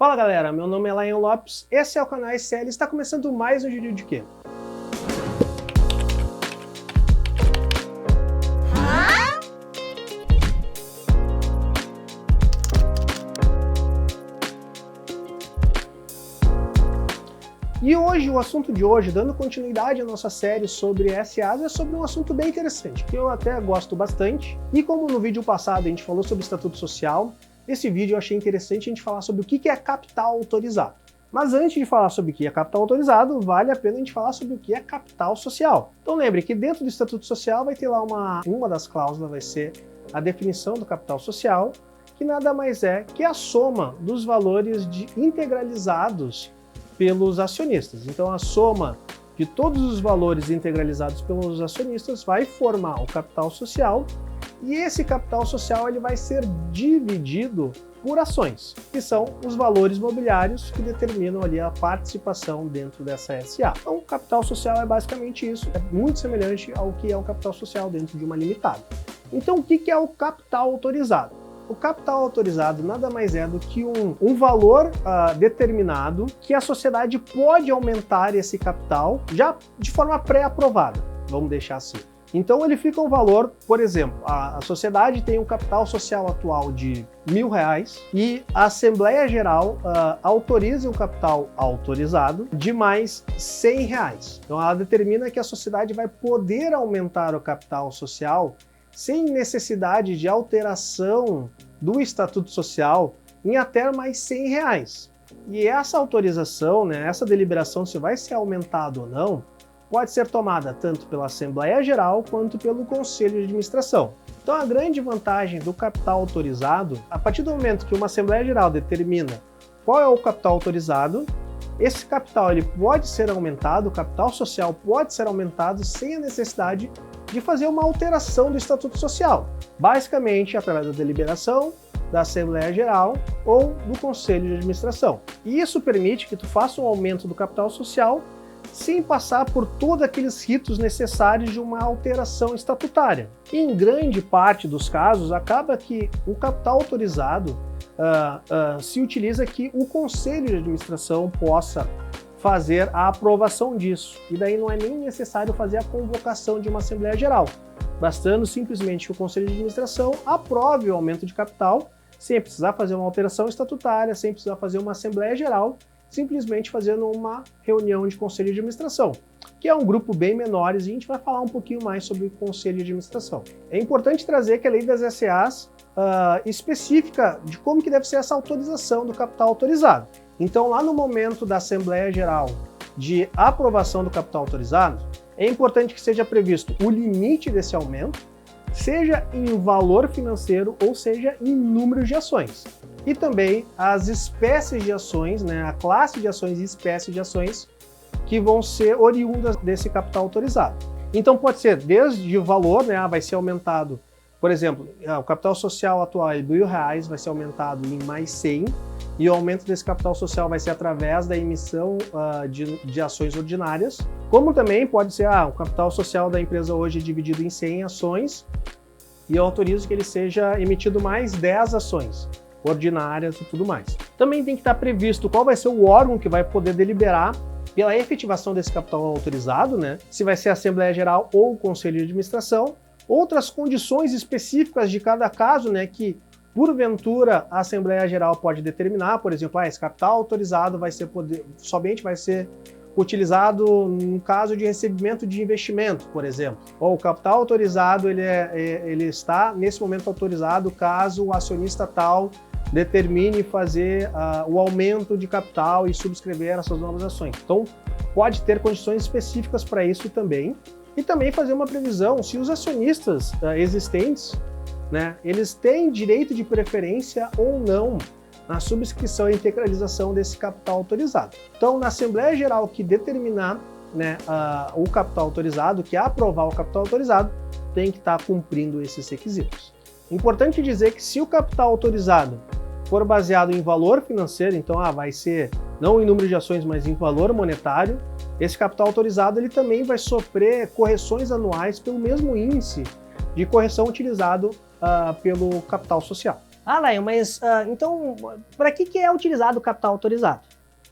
Fala galera, meu nome é Lion Lopes, esse é o canal SL e está começando mais um vídeo de quê? E hoje, o assunto de hoje, dando continuidade à nossa série sobre SAs, é sobre um assunto bem interessante, que eu até gosto bastante. E como no vídeo passado a gente falou sobre Estatuto Social, esse vídeo eu achei interessante a gente falar sobre o que é capital autorizado. Mas antes de falar sobre o que é capital autorizado, vale a pena a gente falar sobre o que é capital social. Então lembre que dentro do Estatuto Social vai ter lá uma das cláusulas, vai ser a definição do capital social, que nada mais é que a soma dos valores integralizados pelos acionistas. Então a soma de todos os valores integralizados pelos acionistas vai formar o capital social, e esse capital social ele vai ser dividido por ações, que são os valores mobiliários que determinam ali a participação dentro dessa SA. Então o capital social é basicamente isso, é muito semelhante ao que é o capital social dentro de uma limitada. Então o que é o capital autorizado? O capital autorizado nada mais é do que um valor determinado que a sociedade pode aumentar esse capital já de forma pré-aprovada, vamos deixar assim. Então ele fica um valor, por exemplo, a sociedade tem um capital social atual de R$1.000 e a Assembleia Geral autoriza um capital autorizado de mais R$100. Então ela determina que a sociedade vai poder aumentar o capital social sem necessidade de alteração do Estatuto Social em até mais R$100. E essa autorização, essa deliberação se vai ser aumentado ou não, pode ser tomada tanto pela Assembleia Geral quanto pelo Conselho de Administração. Então a grande vantagem do capital autorizado, a partir do momento que uma Assembleia Geral determina qual é o capital autorizado, esse capital ele pode ser aumentado, o capital social pode ser aumentado sem a necessidade de fazer uma alteração do Estatuto Social, basicamente através da deliberação da Assembleia Geral ou do Conselho de Administração. E isso permite que tu faça um aumento do capital social sem passar por todos aqueles ritos necessários de uma alteração estatutária. E em grande parte dos casos, acaba que o capital autorizado se utiliza que o Conselho de Administração possa fazer a aprovação disso. E daí não é nem necessário fazer a convocação de uma Assembleia Geral, bastando simplesmente que o Conselho de Administração aprove o aumento de capital, sem precisar fazer uma alteração estatutária, sem precisar fazer uma Assembleia Geral, simplesmente fazendo uma reunião de Conselho de Administração, que é um grupo bem menor, e a gente vai falar um pouquinho mais sobre o Conselho de Administração. É importante trazer que a lei das SAs especifica de como que deve ser essa autorização do capital autorizado. Então, lá no momento da Assembleia Geral de aprovação do capital autorizado, é importante que seja previsto o limite desse aumento, seja em valor financeiro ou seja em número de ações. E também as espécies de ações, a classe de ações e espécies de ações que vão ser oriundas desse capital autorizado. Então pode ser desde o valor, vai ser aumentado, por exemplo, o capital social atual é R$1.000, vai ser aumentado em mais 100, e o aumento desse capital social vai ser através da emissão de ações ordinárias, como também pode ser o capital social da empresa hoje é dividido em 100 ações, e eu autorizo que ele seja emitido mais 10 ações ordinárias e tudo mais. Também tem que estar previsto qual vai ser o órgão que vai poder deliberar pela efetivação desse capital autorizado, se vai ser a Assembleia Geral ou o Conselho de Administração, outras condições específicas de cada caso, que porventura a Assembleia Geral pode determinar, por exemplo, esse capital autorizado somente vai ser utilizado no caso de recebimento de investimento, por exemplo. Ou o capital autorizado ele está nesse momento autorizado caso o acionista tal determine fazer o aumento de capital e subscrever essas novas ações. Então pode ter condições específicas para isso também. E também fazer uma previsão se os acionistas existentes, eles têm direito de preferência ou não na subscrição e integralização desse capital autorizado. Então, na Assembleia Geral que determinar o capital autorizado, que aprovar o capital autorizado, tem que estar cumprindo esses requisitos. Importante dizer que se o capital autorizado for baseado em valor financeiro, então vai ser não em número de ações, mas em valor monetário, esse capital autorizado ele também vai sofrer correções anuais pelo mesmo índice de correção utilizado pelo capital social. Laia, mas então, para que é utilizado o capital autorizado?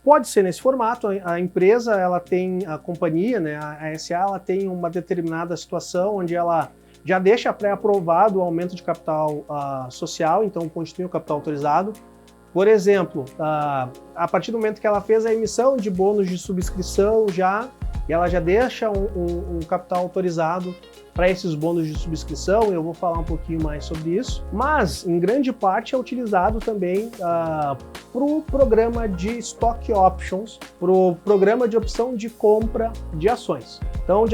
Pode ser nesse formato, a empresa, ela tem, a companhia, né, a SA, ela tem uma determinada situação onde ela já deixa pré-aprovado o aumento de capital social, então constitui o capital autorizado. Por exemplo, a partir do momento que ela fez a emissão de bônus de subscrição e ela já deixa um capital autorizado para esses bônus de subscrição, eu vou falar um pouquinho mais sobre isso, mas em grande parte é utilizado também para o programa de Stock Options, para o programa de opção de compra de ações. Então,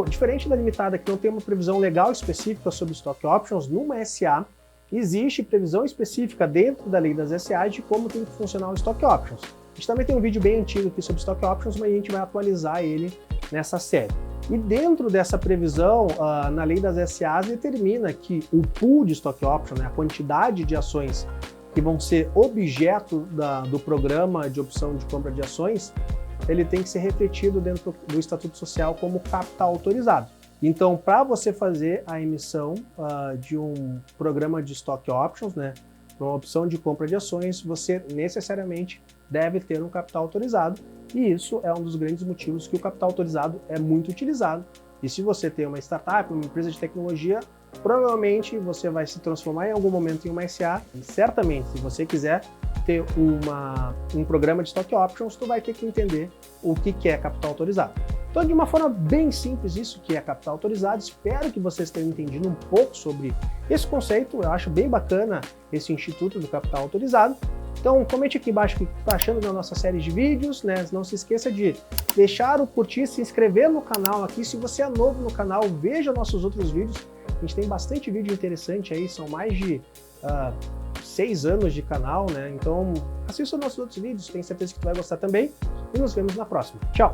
diferente da limitada, que não tem uma previsão legal específica sobre Stock Options, numa SA, existe previsão específica dentro da lei das SAs de como tem que funcionar o Stock Options. A gente também tem um vídeo bem antigo aqui sobre Stock Options, mas a gente vai atualizar ele nessa série. E dentro dessa previsão, na lei das SAs determina que o pool de Stock Options, né, a quantidade de ações que vão ser objeto do programa de opção de compra de ações, ele tem que ser refletido dentro do Estatuto Social como capital autorizado. Então, para você fazer a emissão de um programa de Stock Options, né, uma opção de compra de ações, você necessariamente deve ter um capital autorizado, e isso é um dos grandes motivos que o capital autorizado é muito utilizado. E se você tem uma startup, uma empresa de tecnologia, provavelmente você vai se transformar em algum momento em uma SA, e certamente, se você quiser ter um programa de Stock Options, tu vai ter que entender o que é capital autorizado. Então, de uma forma bem simples, isso que é capital autorizado. Espero que vocês tenham entendido um pouco sobre esse conceito. Eu acho bem bacana esse instituto do capital autorizado. Então, comente aqui embaixo o que está achando da nossa série de vídeos, né? Não se esqueça de deixar o curtir, se inscrever no canal aqui. Se você é novo no canal, veja nossos outros vídeos. A gente tem bastante vídeo interessante aí, são mais de 6 anos de canal, né? Então, assista os nossos outros vídeos, tenho certeza que tu vai gostar também. E nos vemos na próxima. Tchau!